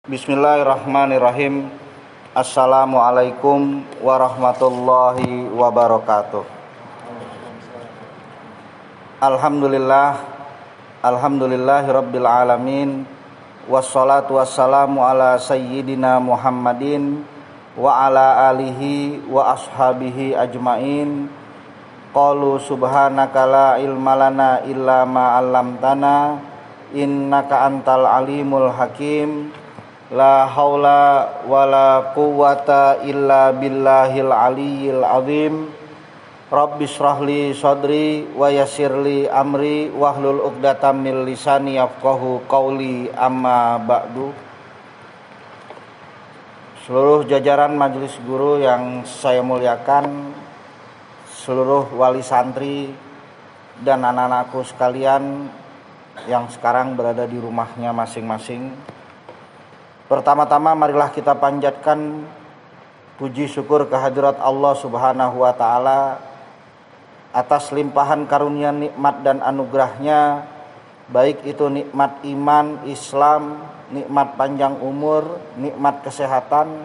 Bismillahirrahmanirrahim. Assalamualaikum warahmatullahi wabarakatuh. Alhamdulillahi rabbil alamin. Wassalatu wassalamu ala sayyidina Muhammadin wa ala alihi wa ashabihi ajmain. Qalu subhanaka la ilma lana illa ma 'allamtana innaka antal alimul hakim. La haula wala quwwata illa billahil aliyyil azim. Rabbi shrahli sadri wa yassirli amri wahlul 'uqdatam min lisani yafqahu qawli, amma ba'du. Seluruh jajaran majelis guru yang saya muliakan, seluruh wali santri dan anak-anakku sekalian yang sekarang berada di rumahnya masing-masing. Pertama-tama marilah kita panjatkan puji syukur kehadirat Allah Subhanahu wa taala atas limpahan karunia nikmat dan anugerahnya, baik itu nikmat iman, Islam, nikmat panjang umur, nikmat kesehatan,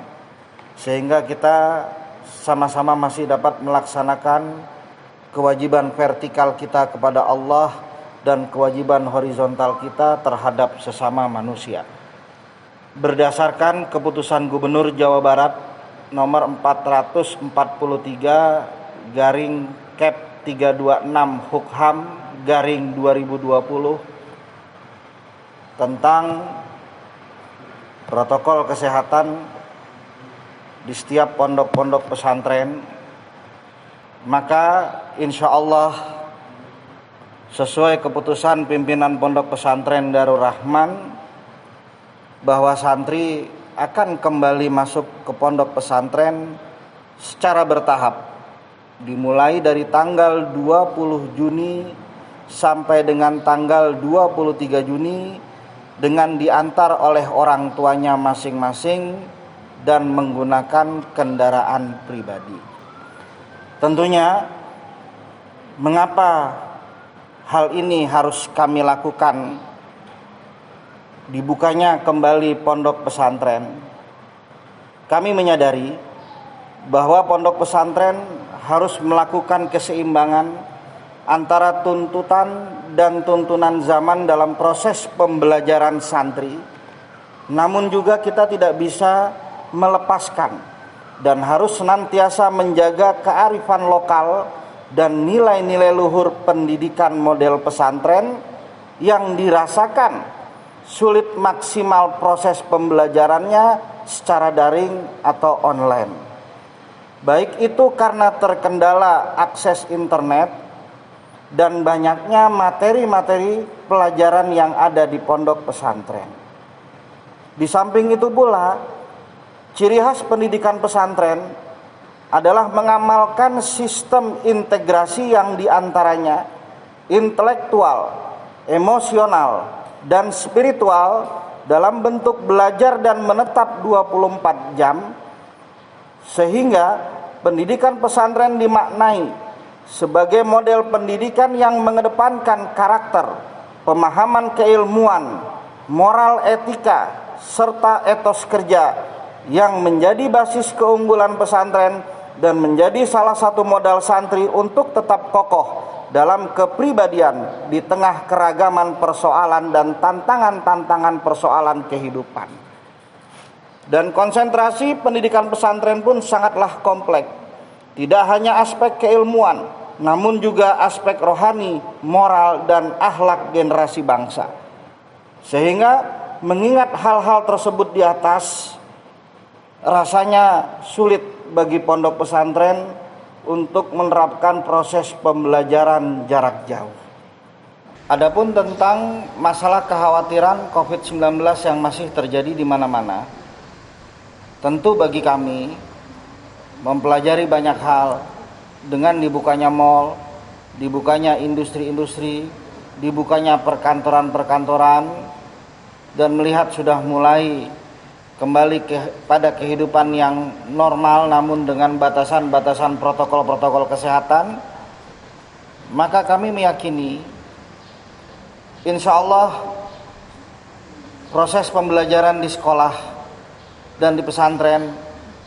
sehingga kita sama-sama masih dapat melaksanakan kewajiban vertikal kita kepada Allah dan kewajiban horizontal kita terhadap sesama manusia. Berdasarkan keputusan Gubernur Jawa Barat nomor 444/326/Hukham/2020 tentang protokol kesehatan di setiap pondok-pondok pesantren, maka insya Allah sesuai keputusan pimpinan Pondok Pesantren Darul Rahman bahwa santri akan kembali masuk ke pondok pesantren secara bertahap, dimulai dari tanggal 20 Juni sampai dengan tanggal 23 Juni dengan diantar oleh orang tuanya masing-masing dan menggunakan kendaraan pribadi. Tentunya mengapa hal ini harus kami lakukan? Dibukanya kembali pondok pesantren, kami menyadari bahwa pondok pesantren harus melakukan keseimbangan antara tuntutan dan tuntunan zaman dalam proses pembelajaran santri. Namun juga kita tidak bisa melepaskan dan harus senantiasa menjaga kearifan lokal dan nilai-nilai luhur pendidikan model pesantren yang dirasakan sulit maksimal proses pembelajarannya secara daring atau online. Baik itu karena terkendala akses internet dan banyaknya materi-materi pelajaran yang ada di pondok pesantren. Di samping itu pula, ciri khas pendidikan pesantren adalah mengamalkan sistem integrasi yang diantaranya intelektual, emosional, dan spiritual dalam bentuk belajar dan menetap 24 jam, sehingga pendidikan pesantren dimaknai sebagai model pendidikan yang mengedepankan karakter, pemahaman keilmuan, moral etika, serta etos kerja yang menjadi basis keunggulan pesantren dan menjadi salah satu modal santri untuk tetap kokoh dalam kepribadian di tengah keragaman persoalan dan tantangan-tantangan persoalan kehidupan. Dan konsentrasi pendidikan pesantren pun sangatlah kompleks. Tidak hanya aspek keilmuan, namun juga aspek rohani, moral, dan akhlak generasi bangsa. Sehingga mengingat hal-hal tersebut di atas, rasanya sulit bagi pondok pesantren untuk menerapkan proses pembelajaran jarak jauh. Adapun tentang masalah kekhawatiran COVID-19 yang masih terjadi di mana-mana, tentu bagi kami mempelajari banyak hal dengan dibukanya mal, dibukanya industri-industri, dibukanya perkantoran-perkantoran, dan melihat sudah mulai kembali pada kehidupan yang normal namun dengan batasan-batasan protokol-protokol kesehatan, maka kami meyakini insya Allah proses pembelajaran di sekolah dan di pesantren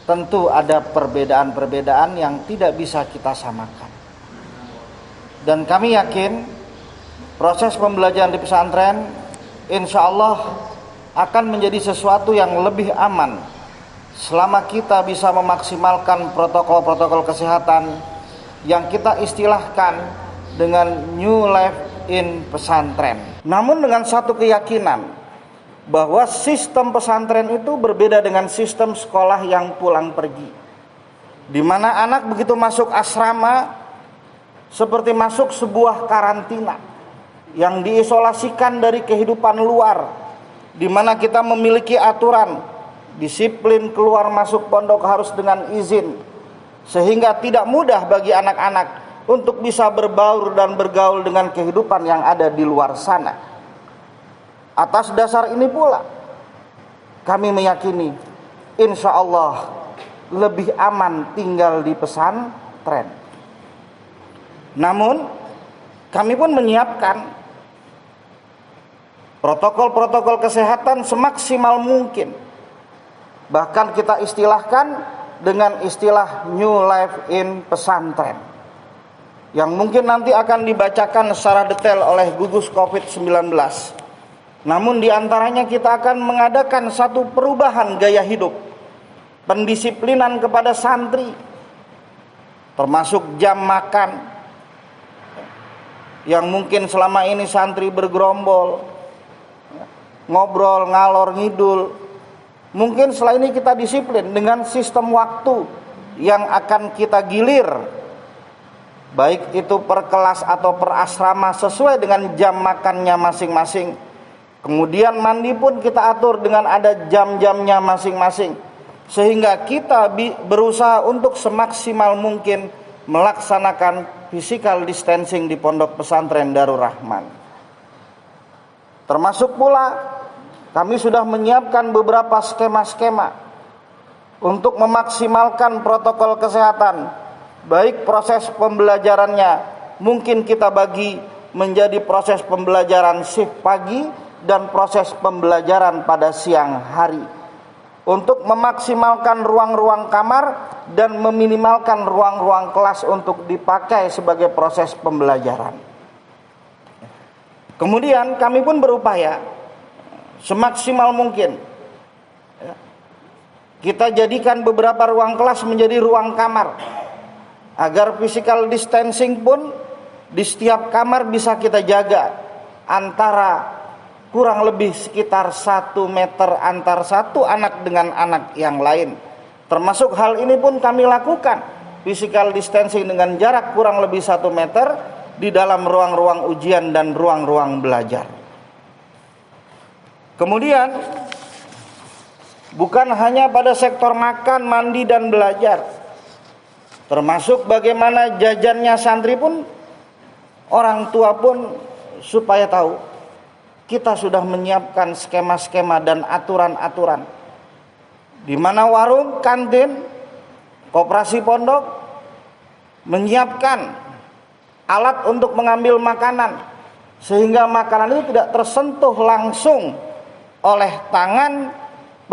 tentu ada perbedaan-perbedaan yang tidak bisa kita samakan. Dan kami yakin proses pembelajaran di pesantren insya Allah akan menjadi sesuatu yang lebih aman selama kita bisa memaksimalkan protokol-protokol kesehatan yang kita istilahkan dengan New Life in Pesantren. Namun dengan satu keyakinan bahwa sistem pesantren itu berbeda dengan sistem sekolah yang pulang pergi, di mana anak begitu masuk asrama seperti masuk sebuah karantina yang diisolasikan dari kehidupan luar, di mana kita memiliki aturan disiplin keluar masuk pondok harus dengan izin, sehingga tidak mudah bagi anak-anak untuk bisa berbaur dan bergaul dengan kehidupan yang ada di luar sana. Atas dasar ini pula kami meyakini insya Allah lebih aman tinggal di pesantren. Namun kami pun menyiapkan protokol-protokol kesehatan semaksimal mungkin. Bahkan kita istilahkan dengan istilah New Life in Pesantren, yang mungkin nanti akan dibacakan secara detail oleh gugus COVID-19. Namun diantaranya kita akan mengadakan satu perubahan gaya hidup, pendisiplinan kepada santri, termasuk jam makan, yang mungkin selama ini santri bergerombol, ngobrol, ngalor ngidul. Mungkin setelah ini kita disiplin dengan sistem waktu yang akan kita gilir, baik itu per kelas atau per asrama sesuai dengan jam makannya masing-masing. Kemudian mandi pun kita atur dengan ada jam-jamnya masing-masing, sehingga kita berusaha untuk semaksimal mungkin melaksanakan physical distancing di Pondok Pesantren Darul Rahman. Termasuk pula kami sudah menyiapkan beberapa skema-skema untuk memaksimalkan protokol kesehatan, baik proses pembelajarannya mungkin kita bagi menjadi proses pembelajaran shift pagi dan proses pembelajaran pada siang hari, untuk memaksimalkan ruang-ruang kamar dan meminimalkan ruang-ruang kelas untuk dipakai sebagai proses pembelajaran. Kemudian kami pun berupaya semaksimal mungkin kita jadikan beberapa ruang kelas menjadi ruang kamar, agar physical distancing pun di setiap kamar bisa kita jaga antara kurang lebih sekitar 1 meter antar satu anak dengan anak yang lain. Termasuk hal ini pun kami lakukan physical distancing dengan jarak kurang lebih 1 meter di dalam ruang-ruang ujian dan ruang-ruang belajar. Kemudian bukan hanya pada sektor makan, mandi dan belajar, termasuk bagaimana jajannya santri pun, orang tua pun supaya tahu kita sudah menyiapkan skema-skema dan aturan-aturan, di mana warung, kantin, koperasi pondok menyiapkan alat untuk mengambil makanan, sehingga makanan itu tidak tersentuh langsung oleh tangan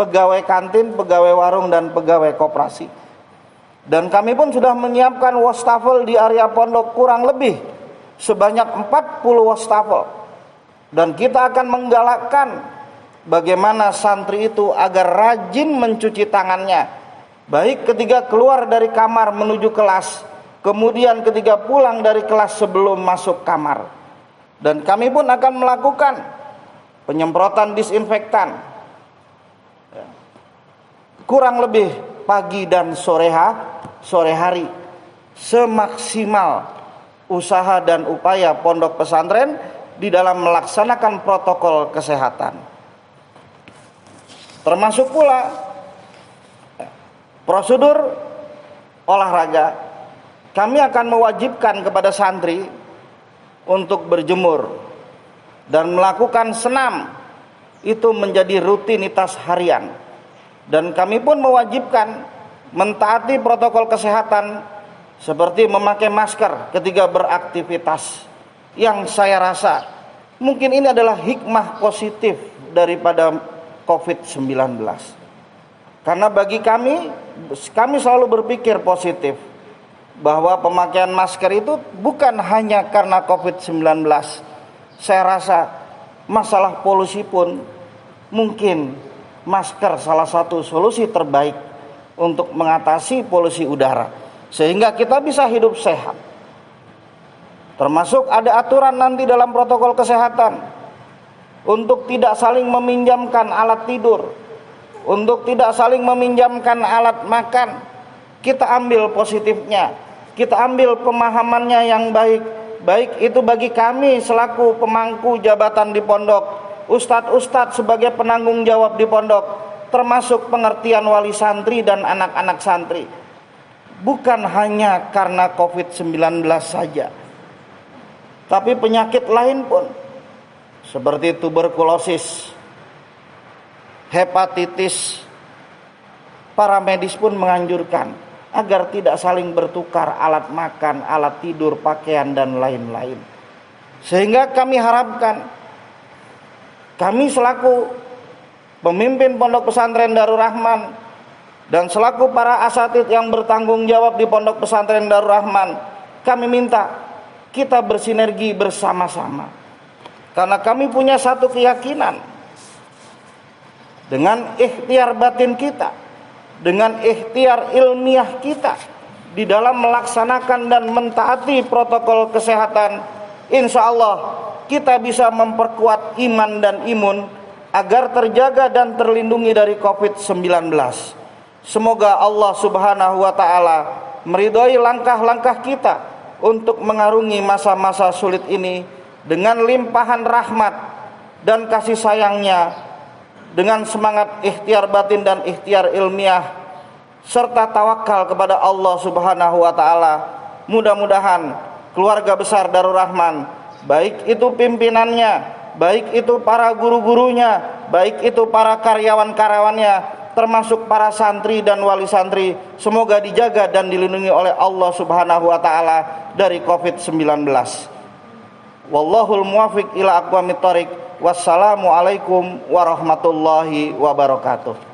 pegawai kantin, pegawai warung dan pegawai koperasi. Dan kami pun sudah menyiapkan wastafel di area pondok kurang lebih sebanyak 40 wastafel. Dan kita akan menggalakkan bagaimana santri itu agar rajin mencuci tangannya, baik ketika keluar dari kamar menuju kelas, kemudian ketika pulang dari kelas sebelum masuk kamar. Dan kami pun akan melakukan penyemprotan disinfektan kurang lebih pagi dan sore hari, semaksimal usaha dan upaya pondok pesantren di dalam melaksanakan protokol kesehatan. Termasuk pula prosedur olahraga. Kami akan mewajibkan kepada santri untuk berjemur dan melakukan senam, itu menjadi rutinitas harian. Dan kami pun mewajibkan mentaati protokol kesehatan seperti memakai masker ketika beraktivitas, yang saya rasa mungkin ini adalah hikmah positif daripada COVID-19. Karena bagi kami selalu berpikir positif bahwa pemakaian masker itu bukan hanya karena COVID-19. Saya rasa masalah polusi pun mungkin masker salah satu solusi terbaik untuk mengatasi polusi udara, sehingga kita bisa hidup sehat. Termasuk ada aturan nanti dalam protokol kesehatan untuk tidak saling meminjamkan alat tidur, untuk tidak saling meminjamkan alat makan. Kita ambil positifnya, kita ambil pemahamannya yang baik, baik itu bagi kami selaku pemangku jabatan di pondok, ustadz-ustadz sebagai penanggung jawab di pondok, termasuk pengertian wali santri dan anak-anak santri. Bukan hanya karena COVID-19 saja, tapi penyakit lain pun seperti tuberkulosis, hepatitis. Para medis pun menganjurkan agar tidak saling bertukar alat makan, alat tidur, pakaian dan lain-lain. Sehingga kami harapkan, kami selaku pemimpin Pondok Pesantren Darul Rahman dan selaku para asatidz yang bertanggung jawab di Pondok Pesantren Darul Rahman, kami minta kita bersinergi bersama-sama. Karena kami punya satu keyakinan, dengan ikhtiar batin kita, dengan ikhtiar ilmiah kita di dalam melaksanakan dan mentaati protokol kesehatan, insya Allah kita bisa memperkuat iman dan imun agar terjaga dan terlindungi dari COVID-19. Semoga Allah Subhanahu wa Ta'ala meridhoi langkah-langkah kita untuk mengarungi masa-masa sulit ini dengan limpahan rahmat dan kasih sayangnya, dengan semangat ikhtiar batin dan ikhtiar ilmiah serta tawakal kepada Allah Subhanahu wa Ta'ala. Mudah-mudahan keluarga besar Darul Rahman, baik itu pimpinannya, baik itu para guru-gurunya, baik itu para karyawan-karyawannya, termasuk para santri dan wali santri, semoga dijaga dan dilindungi oleh Allah Subhanahu wa Ta'ala dari COVID-19. Wallahul muwaffiq ila aqwamit thoriq. Wassalamualaikum warahmatullahi wabarakatuh.